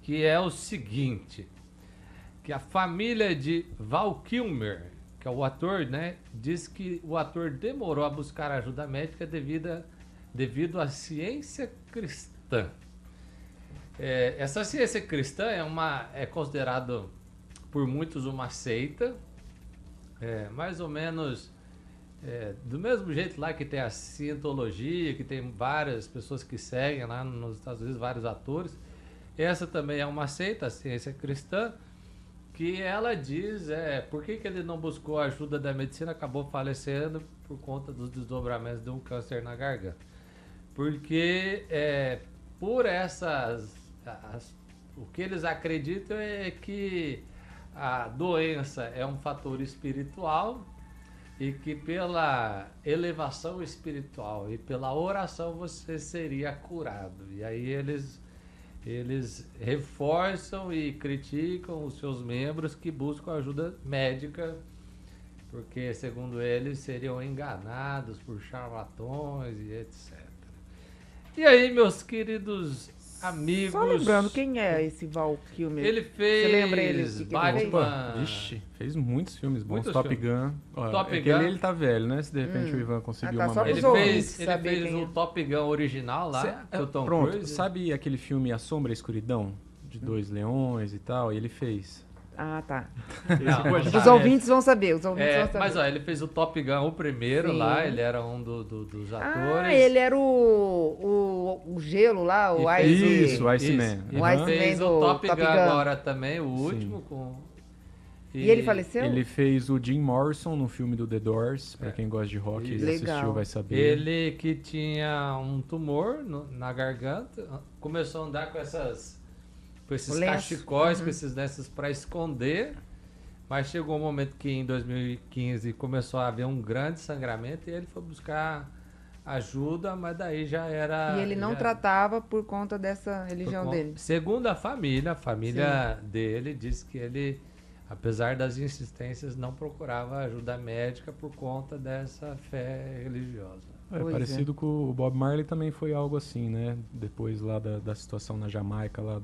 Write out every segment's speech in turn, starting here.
que é o seguinte, que a família de Val Kilmer, que é o ator, né, diz que o ator demorou a buscar ajuda médica devido à ciência cristã. Essa ciência cristã é considerado por muitos uma seita, mais ou menos do mesmo jeito lá que tem a cientologia, que tem várias pessoas que seguem lá nos Estados Unidos, vários atores. Essa também é uma seita, a ciência cristã, que ela diz por que ele não buscou a ajuda da medicina, acabou falecendo por conta dos desdobramentos de um câncer na garganta. Porque por o que eles acreditam é que a doença é um fator espiritual e que pela elevação espiritual e pela oração você seria curado. E aí eles reforçam e criticam os seus membros que buscam ajuda médica, porque, segundo eles, seriam enganados por charlatões e etc. E aí, meus queridos amigos... Só lembrando, quem é esse Val Kilmer? Ele fez... Você lembra ele? Que Batman... Vixe, fez muitos filmes bons. Muitos Top filmes. Gun. Ó, Top aquele Gun. ele tá velho, né? Se de repente o Ivan conseguiu tá, uma só mais. pros Ele ouvintes fez saber quem o é. Top Gun original lá, com o Tom Pronto, Cruise. sabe aquele filme A Sombra e a Escuridão? De dois leões e tal? E ele fez. Ah, tá. Não, Os ouvintes vão saber, os ouvintes vão saber. mas ó, ele fez o Top Gun, o primeiro Sim. lá, ele era um dos atores. Ah, ele era o gelo lá, o E fez Ice... Isso, Iceman. E O Iceman fez do o Top Top Gun Gun. agora também, o último. E ele faleceu? Ele fez o Jim Morrison no filme do The Doors. Pra quem gosta de rock e Legal. assistiu vai saber. Ele que tinha um tumor na garganta, começou a andar com esses O lenço. cachecóis, com esses lenços para esconder, mas chegou um momento que em 2015 começou a haver um grande sangramento e ele foi buscar ajuda, mas daí já era... E ele não já- tratava por conta dessa por religião conta- dele. Segundo a família dele diz que ele, apesar das insistências, não procurava ajuda médica por conta dessa fé religiosa. Pois Parecido com o Bob Marley também foi algo assim, né? Depois lá da situação na Jamaica, lá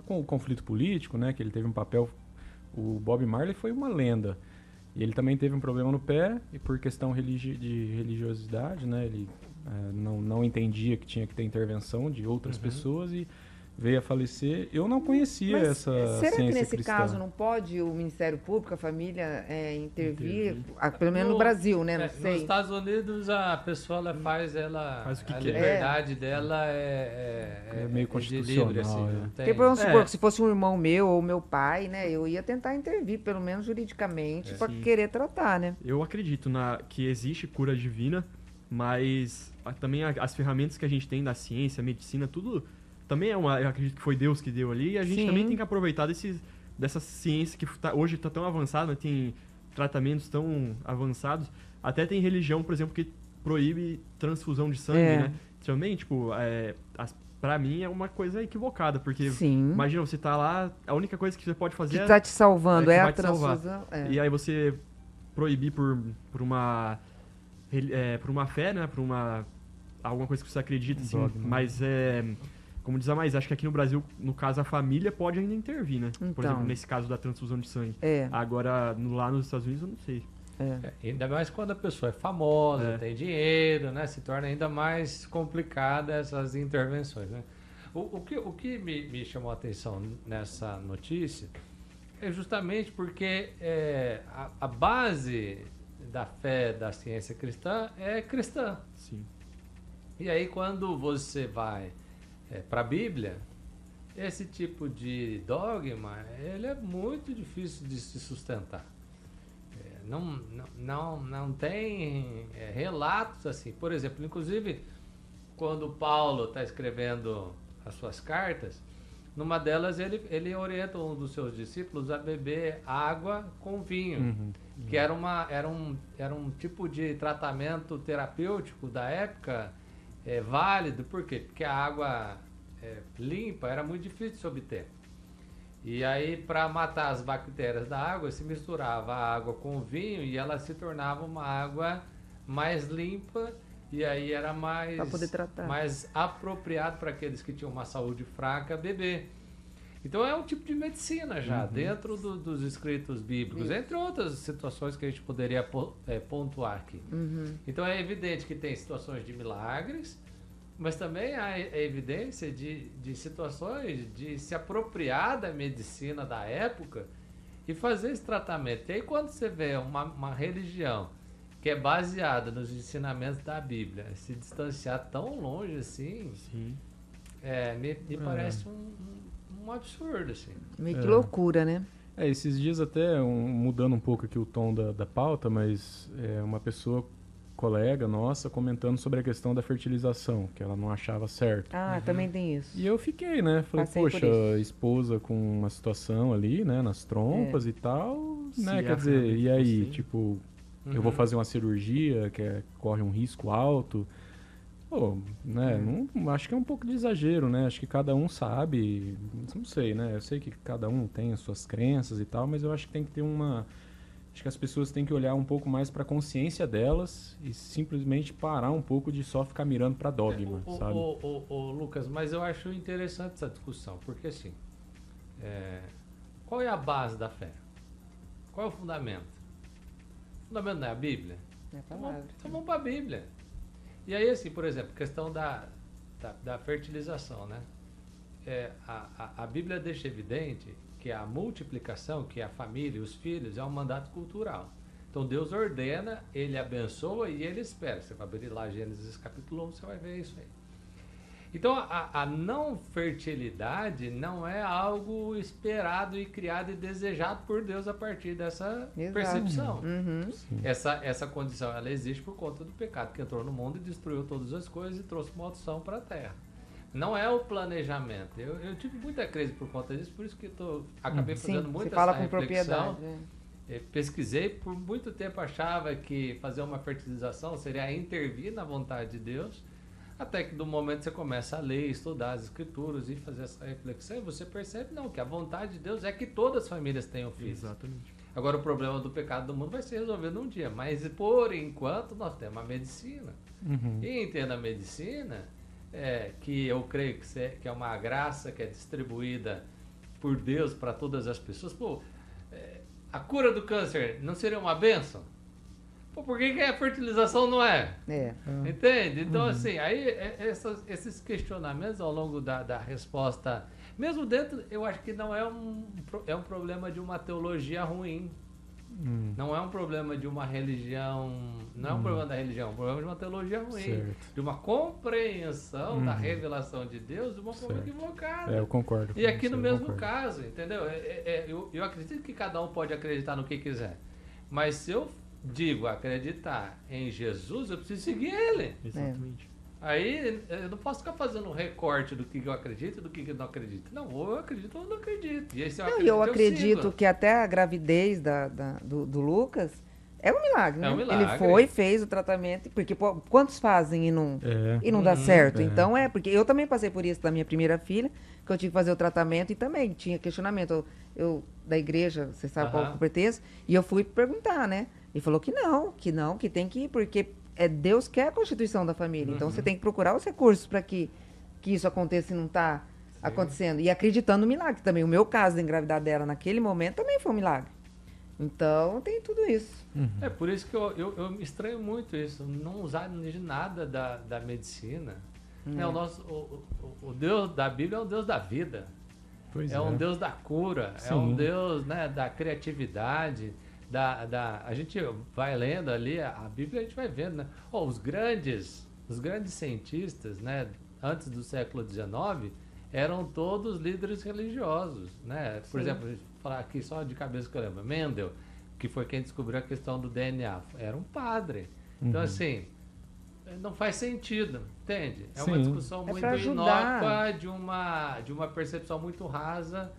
com o conflito político, né? Que ele teve um papel... O Bob Marley foi uma lenda. E ele também teve um problema no pé, e por questão de religiosidade, né? Ele não entendia que tinha que ter intervenção de outras pessoas e veio a falecer. Eu não conhecia Mas essa será que ciência nesse cristã. caso não pode o Ministério Público, a família, intervir? Intervir. Pelo menos no Brasil, né? Não Nos sei. Estados Unidos a pessoa faz Faz o que a quer. liberdade dela é meio de constitucional, livre, assim, é. não tem... Porque, vamos supor, que se fosse um irmão meu ou meu pai, né? Eu ia tentar intervir, pelo menos juridicamente, para Sim. querer tratar, né? Eu acredito que existe cura divina, mas também as ferramentas que a gente tem da ciência, medicina, tudo também eu acredito que foi Deus que deu ali, e a gente Sim. também tem que aproveitar dessa ciência que hoje está tão avançada, tem tratamentos tão avançados, até tem religião, por exemplo, que proíbe transfusão de sangue, né? Também, tipo, pra mim é uma coisa equivocada, porque Sim. imagina, você tá lá, a única coisa que você pode fazer Que tá te salvando que é a vai te salvar. transfusão. E aí você proibir por uma fé, né? Por alguma coisa que você acredita, assim. Dogma. Mas como diz a Maís, acho que aqui no Brasil, no caso, a família pode ainda intervir, né? Por Então. exemplo, nesse caso da transfusão de sangue. É. Agora, lá nos Estados Unidos, eu não sei. Ainda mais quando a pessoa é famosa, É. tem dinheiro, né? Se torna ainda mais complicada essas intervenções, né? O que me chamou a atenção nessa notícia é justamente porque a base da fé da ciência cristã é cristã. Sim. E aí quando você vai para a Bíblia, esse tipo de dogma, ele é muito difícil de se sustentar. Não tem relatos assim. Por exemplo, inclusive, quando Paulo está escrevendo as suas cartas, numa delas ele orienta um dos seus discípulos a beber água com vinho, que era um tipo de tratamento terapêutico da época válido. Por quê? Porque a água limpa era muito difícil de se obter. E aí, para matar as bactérias da água, se misturava a água com o vinho e ela se tornava uma água mais limpa E aí era mais, Pra poder tratar. mais apropriado para aqueles que tinham uma saúde fraca beber. Então é um tipo de medicina já, dentro dos escritos bíblicos, entre outras situações que a gente poderia pontuar aqui. Então é evidente que tem situações de milagres, mas também há evidência de situações de se apropriar da medicina da época e fazer esse tratamento. E aí quando você vê uma religião que é baseada nos ensinamentos da Bíblia, se distanciar tão longe assim, me parece um absurdo, assim. Meio que loucura, né? Esses dias até, mudando um pouco aqui o tom da pauta, mas uma pessoa, colega nossa, comentando sobre a questão da fertilização, que ela não achava certo. Também tem isso. E eu fiquei, né? Falei, Passei por poxa, isso. esposa com uma situação ali, né? Nas trompas e tal, né? Se Quer dizer, e realmente aí, fosse- tipo, eu vou fazer uma cirurgia corre um risco alto. Pô, né? Não, acho que é um pouco de exagero, né? Acho que cada um sabe, não sei, né? Eu sei que cada um tem as suas crenças e tal, mas eu acho que tem que ter acho que as pessoas têm que olhar um pouco mais para a consciência delas e simplesmente parar um pouco de só ficar mirando para dogma, sabe? Lucas, mas eu acho interessante essa discussão, porque assim, qual é a base da fé? Qual é o fundamento? O fundamento não é a Bíblia? É a Então palavra. vamos para a Bíblia. E aí, assim, por exemplo, questão da fertilização, né? A Bíblia deixa evidente que a multiplicação, que a família e os filhos, é um mandato cultural. Então Deus ordena, Ele abençoa e Ele espera. Você vai abrir lá Gênesis capítulo 1, você vai ver isso aí. Então a não fertilidade não é algo esperado e criado e desejado por Deus a partir dessa Exato. percepção. Sim. Essa condição ela existe por conta do pecado que entrou no mundo e destruiu todas as coisas e trouxe maldição para a terra. Não é o planejamento. Eu tive muita crise por conta disso, por isso que acabei fazendo Sim, muito você fala essa com reflexão. propriedade. Pesquisei, por muito tempo achava que fazer uma fertilização seria intervir na vontade de Deus, até que do momento você começa a ler, estudar as escrituras e fazer essa reflexão, e você percebe não, que a vontade de Deus é que todas as famílias tenham filhos. Exatamente. Agora o problema do pecado do mundo vai ser resolvido num dia, mas por enquanto nós temos a medicina. E entenda a medicina, que eu creio que é uma graça que é distribuída por Deus para todas as pessoas. Pô, a cura do câncer não seria uma bênção? Pô, por que a fertilização não é? Entende? Então, assim, aí esses questionamentos ao longo da resposta, mesmo dentro, eu acho que não é um problema de uma teologia ruim. Não é um problema de uma religião, não é um problema da religião, é um problema de uma teologia ruim, Certo. de uma compreensão da revelação de Deus de uma forma Certo. equivocada. Eu concordo. E aqui com no você, eu mesmo concordo. caso, entendeu? Eu acredito que cada um pode acreditar no que quiser, mas se eu digo acreditar em Jesus, eu preciso seguir Ele. Exatamente. Aí eu não posso ficar fazendo um recorte do que eu acredito e do que eu não acredito. Não, ou eu acredito ou eu não acredito. E aí, se Eu acredito sigo. que até a gravidez do Lucas é um milagre, né? É um milagre. Ele foi, fez o tratamento, porque quantos fazem e não dá certo? Então porque eu também passei por isso da minha primeira filha, que eu tive que fazer o tratamento e também tinha questionamento. Eu da igreja, você sabe qual é o pretexto, e eu fui perguntar, né? E falou que tem que ir, porque Deus quer a constituição da família. Então você tem que procurar os recursos para que isso aconteça e não está acontecendo. E acreditando no milagre também. O meu caso de engravidar dela naquele momento também foi um milagre. Então tem tudo isso. É por isso que eu estranho muito isso, não usar de nada da medicina. O Deus da Bíblia é um Deus da vida. Pois Um Deus da cura, é um Deus, né, da criatividade. A gente vai lendo ali a Bíblia, a gente vai vendo, né? Os grandes cientistas, né, antes do século XIX, eram todos líderes religiosos, né? Por exemplo, a gente falar aqui só de cabeça que eu lembro, Mendel, que foi quem descobriu a questão do DNA, era um padre. Então, assim, não faz sentido, entende? É uma discussão muito pra ajudar. inócua, de uma percepção muito rasa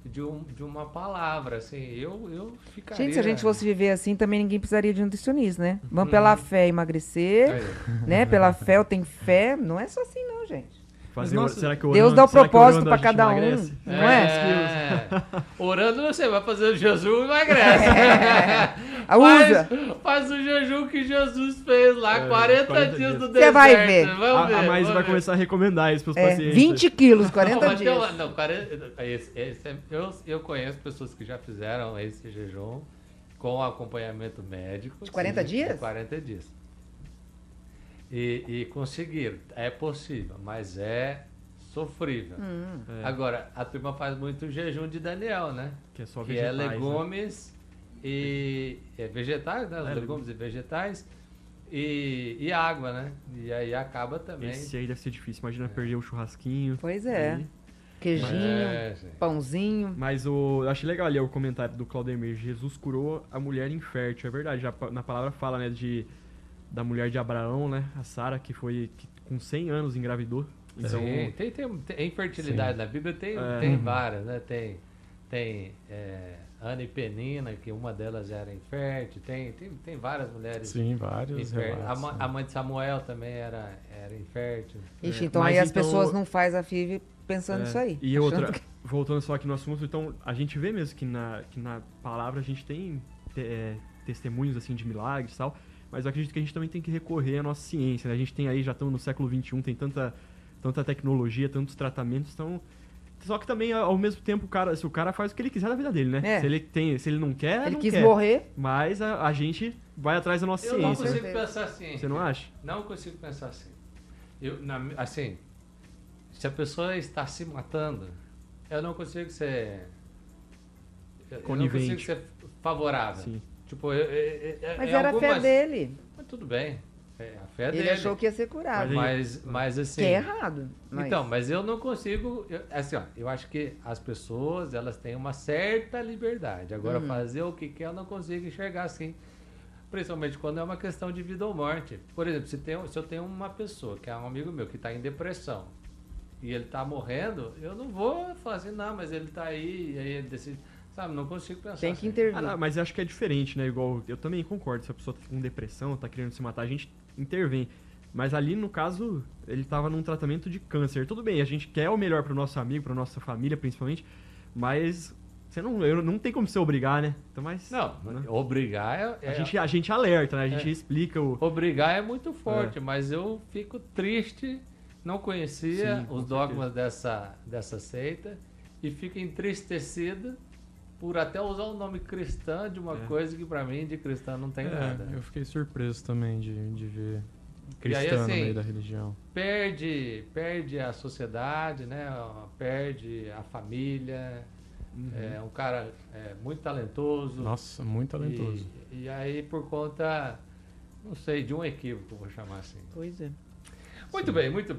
de uma palavra, assim, eu ficaria... Gente, se a gente fosse viver assim, também ninguém precisaria de nutricionista, né? Vamos pela fé emagrecer, né? Pela fé, eu tenho fé. Não é só assim, não, gente. Será que Deus dá o propósito para cada um, não é? Orando você vai fazer Jesus emagrece. Usa. Faz o jejum que Jesus fez lá, 40 dias no deserto. Você vai ver. A Maísa vai começar a recomendar isso pros pacientes. 20 quilos, 40 mas dias. Não, 40, eu conheço pessoas que já fizeram esse jejum com acompanhamento médico. De 40 dias? De 40 dias. E conseguiram. É possível, mas é sofrível. Agora, a turma faz muito jejum de Daniel, né? Que é só que vegetais, é legumes e vegetais, né? Legumes e vegetais e água, né? E aí acaba também. Esse aí deve ser difícil. Imagina perder o churrasquinho. Pois é. Aí. Queijinho, pãozinho. Mas eu achei legal ali o comentário do Claudemir. Jesus curou a mulher infértil. É verdade, já na palavra fala, né, da mulher de Abraão, né, a Sara, que com 100 anos engravidou. Então, sim, tem infertilidade na Bíblia, tem várias, né? Tem Ana e Penina, que uma delas era infértil, tem várias mulheres. Sim, vários relatos, a mãe de Samuel também era infértil. Ixi, então aí as pessoas não fazem a FIV pensando nisso aí. E outra, voltando só aqui no assunto, então a gente vê mesmo que na palavra a gente tem testemunhos assim de milagres e tal, mas eu acredito que a gente também tem que recorrer à nossa ciência, né? A gente tem aí, já estamos no século XXI, tem tanta tecnologia, tantos tratamentos, então... Só que também, ao mesmo tempo, se o cara faz o que ele quiser da vida dele, né? Se ele não quer, ele não quis quer. morrer. Mas a gente vai atrás da nossa Eu ciência. não consigo pensar assim. Você não acha? Não consigo pensar assim. Assim, se a pessoa está se matando, eu não consigo ser... Eu não consigo ser favorável. Sim. Tipo, mas era a fé dele. Mas tudo bem. A fé dele. Ele achou que ia ser curado. Mas assim... Que é errado. Então, mas eu não consigo... eu acho que as pessoas, elas têm uma certa liberdade. Agora, fazer o que quer, eu não consigo enxergar assim. Principalmente quando é uma questão de vida ou morte. Por exemplo, se eu tenho uma pessoa, que é um amigo meu, que está em depressão, e ele está morrendo, eu não vou falar assim, não, mas ele está aí, e aí ele decide... Sabe, não consigo pensar. Tem que assim. intervir. Não, mas eu acho que é diferente, né? Igual, eu também concordo. Se a pessoa tá com depressão, tá querendo se matar, a gente intervém. Mas ali, no caso, ele tava num tratamento de câncer. Tudo bem, a gente quer o melhor pro nosso amigo, pra nossa família, principalmente. Mas não tem como se obrigar, né? Então, Não, né? Obrigar a gente alerta, né? A gente explica o... Obrigar é muito forte, mas eu fico triste. Não conhecia os dogmas dessa seita. E fico entristecido por até usar o nome cristã de uma coisa que pra mim de cristã não tem nada. Eu fiquei surpreso também de ver cristã aí, assim, no meio da religião. Perde a sociedade, né? Perde a família. É um cara muito talentoso. Nossa, muito talentoso. E aí por conta, não sei, de um equívoco, vou chamar assim. Pois é. Muito bem, muito